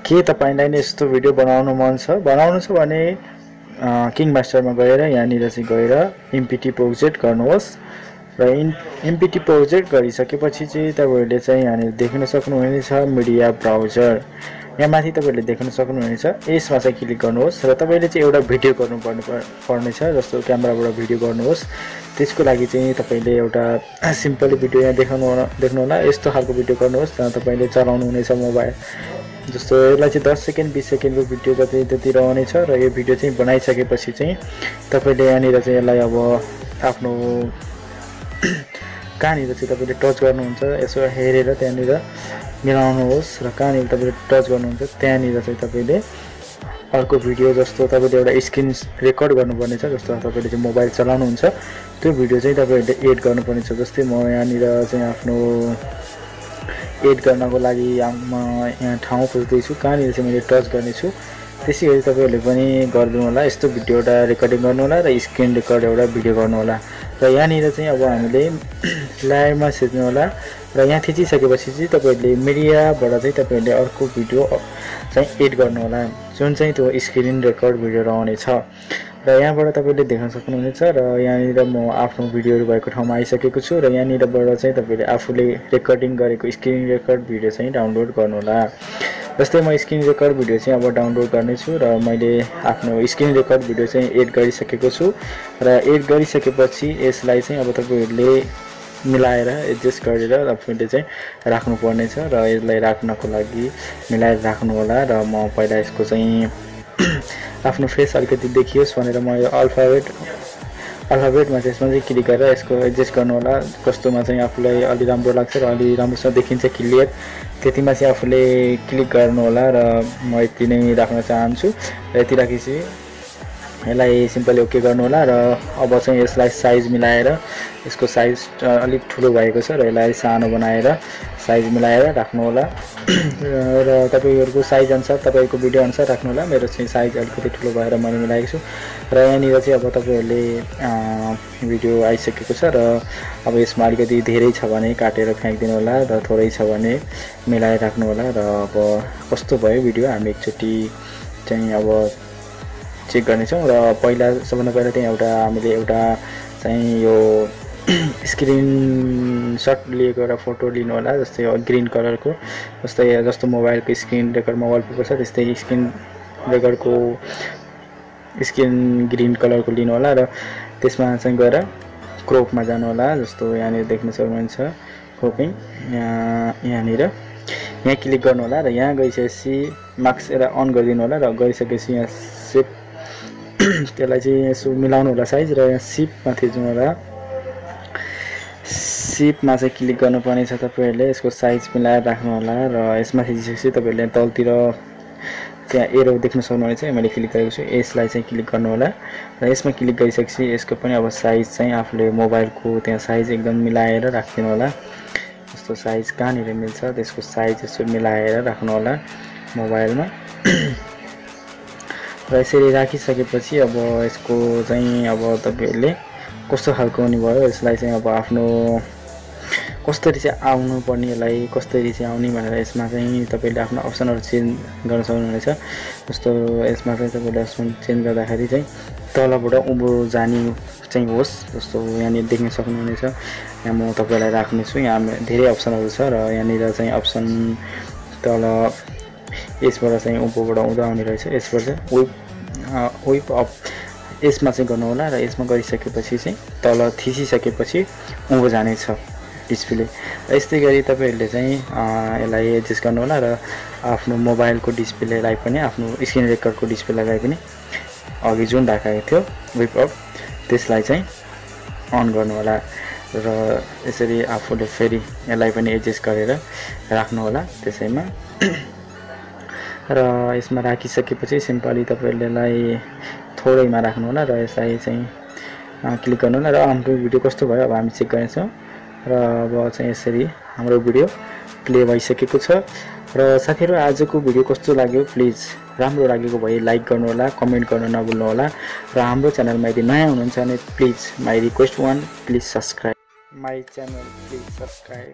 के तपाईलाई नै यस्तो भिडियो बनाउनु मन छ भने किङ मास्टरमा गएर यहाँनिर चाहिँ गएर एमपीटी प्रोजेक्ट गर्नुहोस् र एमपीटी प्रोजेक्ट गरिसकेपछि चाहिँ तपाईहरुले चाहिँ यहाँनिर देख्न सक्नुहुनेछ मिडिया ब्राउजर। यहाँ माथि तपाईहरुले देख्न सक्नुहुनेछ यसमा चाहिँ क्लिक गर्नुहोस् र तपाईले चाहिँ एउटा भिडियो गर्नु पर्नेछ जस्तो क्यामेराबाट भिडियो गर्नुहोस्। त्यसको लागि चाहिँ तपाईले एउटा सिम्पल भिडियो यहाँ देख्नु होला यस्तो खालको भिडियो गर्नुहोस् जहाँ तपाईले चलाउनु हुनेछ मोबाइल। जस्तो यसलाई चाहिँ 10 सेकेन्ड 20 सेकेन्डको भिडियो जति रहनेछ र यो भिडियो चाहिँ बनाइसकेपछि चाहिँ तपाईले यहाँनिर चाहिँ यसलाई अब आफ्नो कहाँनिर चाहिँ तपाईले टच गर्नुहुन्छ यसो हेरेर त्यहाँनिर मिलाउनुहोस् र कहाँनिर तपाईले टच गर्नुहुन्छ त्यहाँनिर चाहिँ तपाईले अर्को भिडियो जस्तो तपाईले एउटा स्क्रिन रेकर्ड गर्नुपर्नेछ। जस्तो तपाईले चाहिँ मोबाइल चलाउनुहुन्छ त्यो भिडियो चाहिँ तपाईहरुले एड गर्नुपर्नेछ। जस्तै म यहाँनिर चाहिँ आफ्नो एड गर्नको लागि यहाँ ठाउँ खोज्दैछु कहाँनिर चाहिँ मैले टच गर्नेछु। त्यसैगरी तपाईहरुले पनि गरिदिनु होला यस्तो भिडियो एउटा रेकर्डिङ गर्नु होला र स्क्रिन रेकर्ड एउटा भिडियो गर्नु होला र यहाँनिर चाहिँ अब हामीले लेयरमा थिच्नु होला र यहाँ थिचिसकेपछि चाहिँ तपाईहरुले मिडियाबाट चाहिँ तपाईहरुले अर्को भिडियो चाहिँ एड गर्नु होला जुन चाहिँ त्यो स्क्रिन रेकर्ड भिडियो रहनेछ र यहाँबाट तपाईले देख्न सक्नुहुनेछ र यहाँनिर म आफ्नो भिडियोहरु भएको ठाउँमा आइसकेको छु र यहाँनिरबाट चाहिँ तपाईले आफूले रेकर्डिङ गरेको स्क्रिन रेकर्ड भिडियो चाहिँ डाउनलोड गर्नु होला। जस्तै म स्क्रिन रेकर्ड भिडियो चाहिँ अब डाउनलोड गर्नेछु र मैले आफ्नो स्क्रिन रेकर्ड भिडियो चाहिँ एड गरिसकेको छु र एड गरिसकेपछि यसलाई चाहिँ अब तपाईहरुले मिलाएर एडजस्ट गरेर आफूले चाहिँ राख्नु पर्नेछ र यसलाई राख्नको लागि मिलाएर राख्नु होला र म पहिला यसको चाहिँ आफ्नो फेस अलिकति देखियोस् भनेर म यो अल्फाबेटमा त्यसमा चाहिँ क्लिक गरेर यसको एडजस्ट गर्नु होला कस्तोमा चाहिँ आफूलाई अलि राम्रो लाग्छ र अलि राम्रोसँग देखिन्छ क्लियर त्यतिमा चाहिँ आफूले क्लिक गर्नु होला र म यति नै राख्न चाहन्छु र यति राखेपछि यसलाई सिम्पली ओके गर्नु होला र अब चाहिँ यसलाई साइज मिलाएर यसको साइज अलिक ठुलो भएको छ र यसलाई सानो बनाएर साइज मिलाएर राख्नु होला र तपाईहरुको साइज अनुसार तपाईको भिडियो अनुसार राख्नु होला। मेरो चाहिँ साइज अलिकति ठुलो भएर मैले मिलाएको छु र यहाँनिर चाहिँ अब तपाईहरुले भिडियो आइसकेको छ र अब यसमा अलिकति धेरै छ भने काटेर फ्याँक्दिनु होला र थोरै छ भने मिलाएर राख्नु होला र अब कस्तो भयो भिडियो हामी एकचोटी चाहिँ अब चेक गर्नेछौँ र पहिला सबभन्दा पहिला चाहिँ हामीले एउटा चाहिँ यो स्क्रिन शट लिएको एउटा फोटो लिनु होला जस्तै ग्रीन कलरको जस्तो मोबाइलको स्क्रिन रेकर्डमा वालपेपर छ त्यस्तै स्क्रिन रेकर्डको स्क्रिन ग्रीन कलरको लिनु होला र त्यसमा चाहिँ गएर क्रोपमा जानु होला। जस्तो यहाँनिर देख्न सक्नुहुन्छ क्रोपिङ यहाँनिर यहाँ क्लिक गर्नु होला र यहाँ गइसकेपछि मार्क्स यसलाई अन गरिदिनु होला र गरिसकेपछि यहाँ सेप त्यसलाई चाहिँ यसो मिलाउनु होला साइज र यहाँ सिपमा थिच्नु होला। सिपमा चाहिँ क्लिक गर्नुपर्ने छ तपाईहरुले यसको साइज मिलाएर राख्नु होला र यसमा थिचिसकेपछि तपाईहरुले तलतिर त्यहाँ एरो देख्न सक्नुहुनेछ मैले क्लिक गरेको छु यसलाई चाहिँ क्लिक गर्नु होला र यसमा क्लिक गरिसकेपछि यसको पनि अब साइज चाहिँ आफूले मोबाइलको त्यहाँ साइज एकदम मिलाएर राख्दिनु होला। जस्तो साइज कहाँनिर मिल्छ त्यसको साइज यसो मिलाएर राख्नु होला मोबाइलमा र यसरी राखिसकेपछि अब यसको चाहिँ अब तपाईहरुले कस्तो खालको हुने भयो यसलाई चाहिँ अब आफ्नो कसरी चाहिँ आउनु पर्ने यसलाई कसरी चाहिँ आउने भनेर यसमा चाहिँ तपाईले आफ्नो अप्सनहरु चेन्ज गर्न सक्नुहुनेछ। जस्तो यसमा चाहिँ तपाईले अप्सन चेन्ज गर्दाखेरि चाहिँ तलबाट उँभो जाने चाहिँ होस् जस्तो यहाँनिर देख्न सक्नुहुनेछ। यहाँ म तपाईलाई राख्ने छु यहाँ धेरै अप्सनहरु छ र यहाँनिर चाहिँ अप्सन तल यसबाट चाहिँ उँभोबाट उँधो आउने रहेछ यसबाट चाहिँ विप अप यसमा चाहिँ गर्नु होला र यसमा गरिसकेपछि चाहिँ तल थिचिसकेपछि उँभो जानेछ डिस्प्ले र यस्तै गरी तपाईहरुले चाहिँ यसलाई एडजस्ट गर्नु होला र आफ्नो मोबाइलको डिस्प्लेलाई पनि आफ्नो स्क्रिन रेकर्डको डिस्प्लेलाई पनि अघि जुन राखेको थियो विप अप त्यसलाई चाहिँ अन गर्नु होला र यसरी आफूले फेरि यसलाई पनि एडजस्ट गरेर राख्नु होला त्यसैमा र यसमा राखिसकेपछि सिम्पली तपाईहरुले यसलाई थोरैमा राख्नु होला र यसलाई चाहिँ क्लिक गर्नु होला र हाम्रो भिडियो कस्तो भयो अब हामी चेक गर्नेछौँ र अब चाहिँ यसरी हाम्रो भिडियो प्ले भइसकेको छ र साथीहरु आजको भिडियो कस्तो लाग्यो प्लिज राम्रो लागेको भए लाइक गर्नु होला कमेन्ट गर्न नभुल्नु होला र हाम्रो च्यानलमा यदि नयाँ हुनुहुन्छ भने please my request one please subscribe my channel please subscribe.